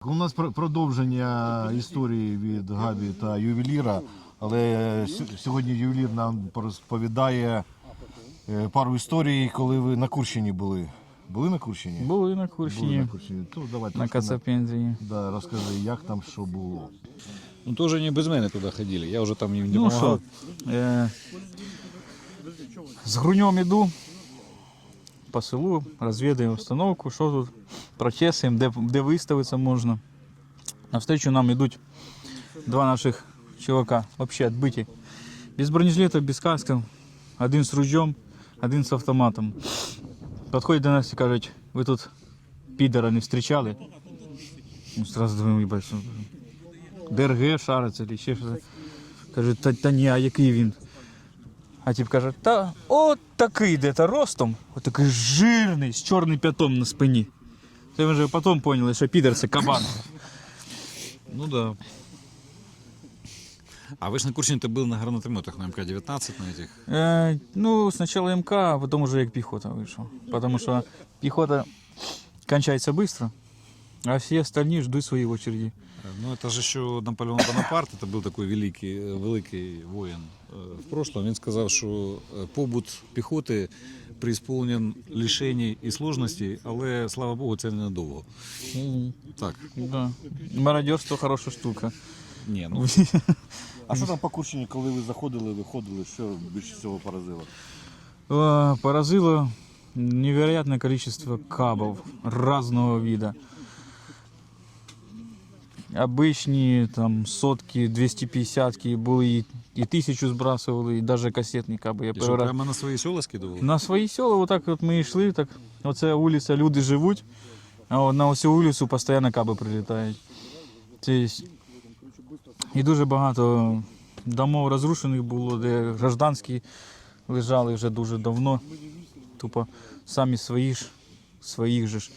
У нас продовження історії від Габі та ювеліра, але сьогодні ювелір нам розповідає пару історій, коли ви на Курщині були. Були на Курщині? Були на Курщині. Були на Курщині. То, давай, на Кацапензії. Да, розкажи, як там, що було. Ну, тоже не без мене туди ходили, я вже там їм не Ну допомагав. що, з Грунем іду по селу, розвідуємо обстановку, що тут, прочесуємо, де виставитися можна. Навстречу нам йдуть два наших чувака, взагалі відбиті. Без бронежилетів, без касків, один з ружьом, один з автоматом. Підходять до нас і кажуть, ви тут підера не зустрічали? Ну, одразу думаю, їбать, що ДРГ шариться чи ще щось. Каже, та ні, а який він? А тип каже, та от такий де-то ростом, от такий жирний, з чорним п'ятом на спині. Це ми вже потім поняли, що підер це кабан. Ну да. А ви ж на Курщині-то були на гранатометах, на МК-19, на этих? Ну, спочатку МК, а потім вже як піхота вийшов. Тому що піхота кончається швидко, а всі остальні ждуть свої очереді. Ну, это же еще Наполеон Бонапарт, это был такой великий воїн в прошлом. Він сказав, що побут піхоти преисполнен лишень і сложностей, але, слава Богу, це ненадовго. Так. Да. Мародерство хороша штука. Ні, ну, А що там по Курщині, коли ви заходили, виходили, що більше всього поразило? Поразило невероятное количество кабов разного вида. Обычные там сотки, 250-ки були, і 1000 збрасували, і навіть касетні каби. Я і що, прямо на свої села скидували? на свої села, отак от ми йшли, так, оце вулиця, люди живуть, а от на оцю вулицю постійно каби прилітають. І дуже багато домов розрушених було, де гражданські лежали вже дуже давно. Тупо самі своїх же ж.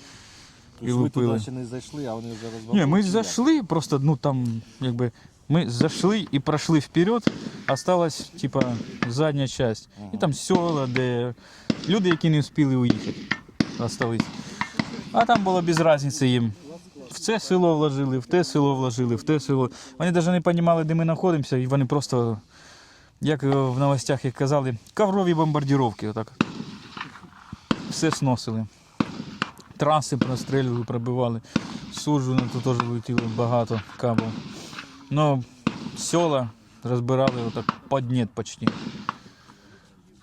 Тобто ви туди ще не зайшли, а вони вже розбавили? Ні, ми зайшли, просто, ну там, якби, ми зайшли і пройшли вперед, осталась, типа, задня часть. І там села, де люди, які не встигли уїхати, остались. А там було без різниці їм. В це село вложили, в те село вложили, в те село. Вони навіть не розуміли, де ми знаходимося, і вони просто, як в новостях як казали, коврові бомбардировки, отак. Все сносили. Траси прострілювали, пробивали. Суджу, тут теж летіло багато кабів. Ну, села розбирали отак під нет почти.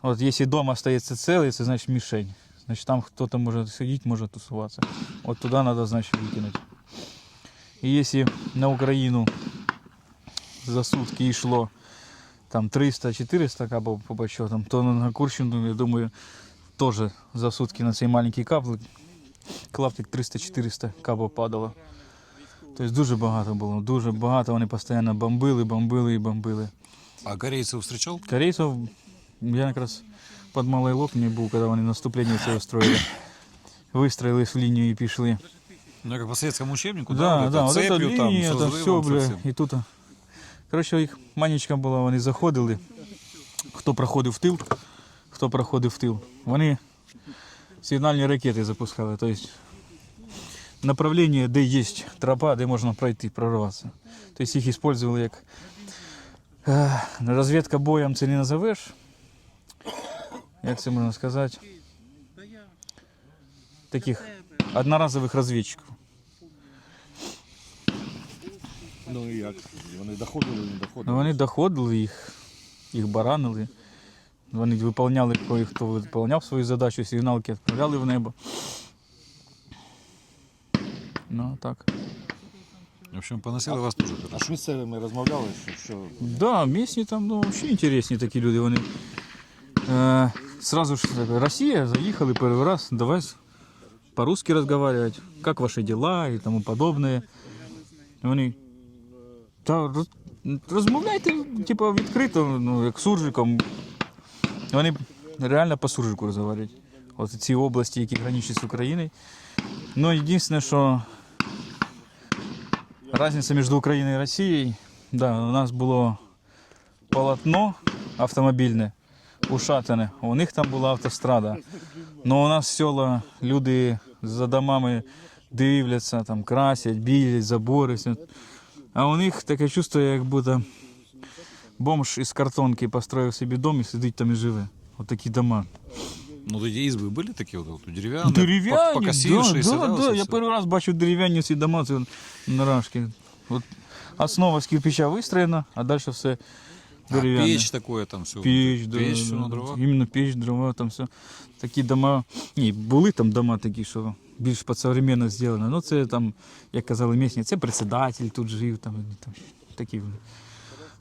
От якщо вдома стається цілий, це значить мішень. Значить там хтось може сидіти, може тусуватися. От туди треба, значить, викинути. І якщо на Україну за сутки йшло там 300-400 кабів по подсчетам, то на Курщину, я думаю, теж за сутки на цей маленький клаптик 300-400 кабів падало. Тобто дуже багато було, дуже багато. Вони постійно бомбили. А корейців зустрічав? Корейців, я якраз під Малий Лопні був, коли вони наступлення це устроїли. Вистроїлись в лінію і пішли. Ну, як по советскому учебнику, Да, да, вот эта цепью, там, линия, с это разрывом все, бля, совсем. і тут. Коротше, їх манічка була, вони заходили, хто проходив в тил. Вони сигнальні ракети запускали, тобто направлення, де є тропа, де можна пройти, прорватися. Тобто їх використовували як розвідка боєм, це не назовеш. Як це можна сказати? Таких одноразових розвідчиків. Ну і як? Вони доходили, не доходили? Вони доходили, їх баранили. Вони виконували, хто виконував свою задачу, сигналки відправляли в небо. Ну, так. В общем, поносили вас дуже А хорошо. з місцевими розмовляли, що... Да, місні там, ну, взагалі інтересні такі люди. Вони сразу ж Росія, заїхали перший раз, давай по-русски разговаривать, как ваши дела и тому подобное. Вони, та розмовляйте, типу, відкрито, ну, як суржиком. Вони реально по суржику розмовляють. От ці області, які граничать з Україною. Ну, єдине, що різниця між Україною і Росією, да, у нас було полотно автомобільне, ушатане, у них там була автострада. Но у нас села, люди за домами дивляться, там, красять, білять, забори. Все. А у них таке чувство, як будто бомж із картонки построїв собі дом і сидить там і живе. От такі дома. Ну, эти избы были такие вот деревянные, Дерев'яні, покосившиеся, да, вот да. это Я всё? перший раз бачу дерев'яні ці дома, це нарашки. От основа з кирпича вистроєна, а далі все А дерев'яне. печь такое там все. Печь, да, Печь да, все на да. дровах. Іменно печь, дрова, там все. Такі дома. Ні, були там дома такі, що більш по-современно зроблено. Ну це там, як казали місні, це председатель тут жив, там такі.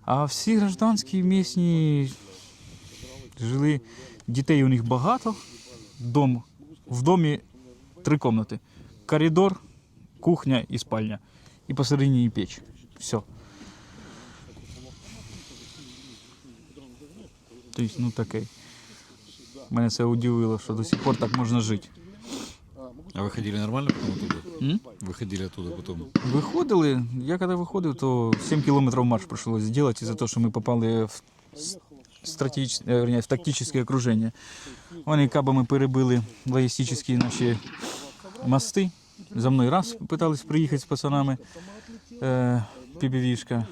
А всі гражданські місні жили, дітей у них багато, в домі 3 кімнати. Коридор, кухня і спальня. І посередині печь. Все. Тобто, ну таке. Мене це удивило, що до сих пор так можна жити. А вы ходили нормально потом оттуда? М? Вы ходили оттуда потом? Виходили, я коли виходив, то 7 кілометрів марш прийшлося зробити, із-за того, що ми попали в в тактичне окруження. Вони кабами перебили логістичні наші мости. За мною раз питались приїхати з пацанами, ППВшка,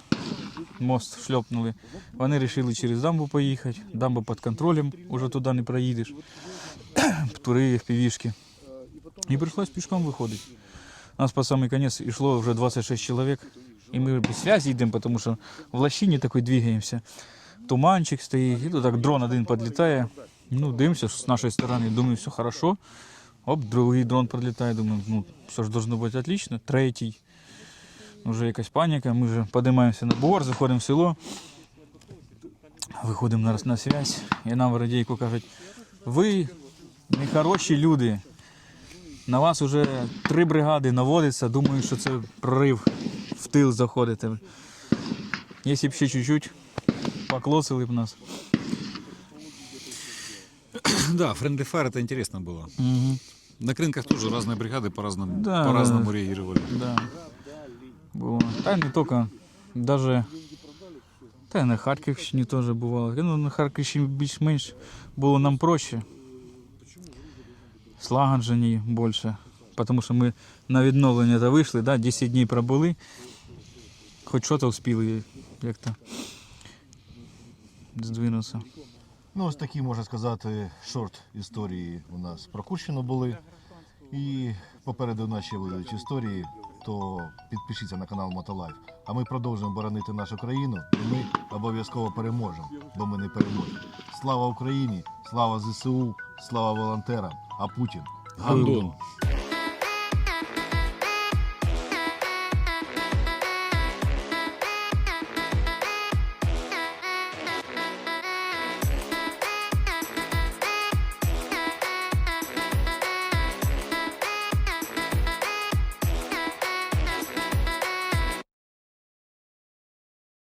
мост шльопнули. Вони вирішили через дамбу поїхати, дамба під контролем, уже туди не проїдеш. Тури, ППВшки. І прийшлось пішком виходити. У нас по самий кінець йшло вже 26 чоловік. І ми без зв'язку йдемо, тому що в лощині такой двигаємося. Туманчик стоїть, і тут так дрон один підлітає. Ну, дивимося з нашої сторони, думаю, все хорошо. Оп, другий дрон підлітає, думаю, ну, все ж должно бути отлично. Третій. Вже якась паніка, ми вже підіймаємося на бугор, заходимо в село. Виходимо на зв'язь, і нам в радійку кажуть, ви нехороші люди. На вас вже 3 бригади наводиться, думаю, що це прорив в тил заходите. Якщо б ще чуть-чуть поклоцали б нас. Да, Friendly Fire это интересно было. Угу. На крынках тоже разные бригады по-разному Да, по-разному реагировали. Да. Було. Та не тільки, даже та й на Харківщині теж бувало. Ну, на Харківщині більш-менш було нам проще. Слагоджені більше. Тому що ми на відновлення та вийшли, да, 10 днів пробули. Хоч що то встигли як-то здвинутися. Ну, ось такі, можна сказати, шорт історії у нас про Курщину були. І попереду у нас ще будуть історії, то підпишіться на канал Мотолайф. А ми продовжуємо боронити нашу країну, і ми обов'язково переможемо, бо ми не переможемо. Слава Україні, слава ЗСУ, слава волонтерам, а Путін – гандон.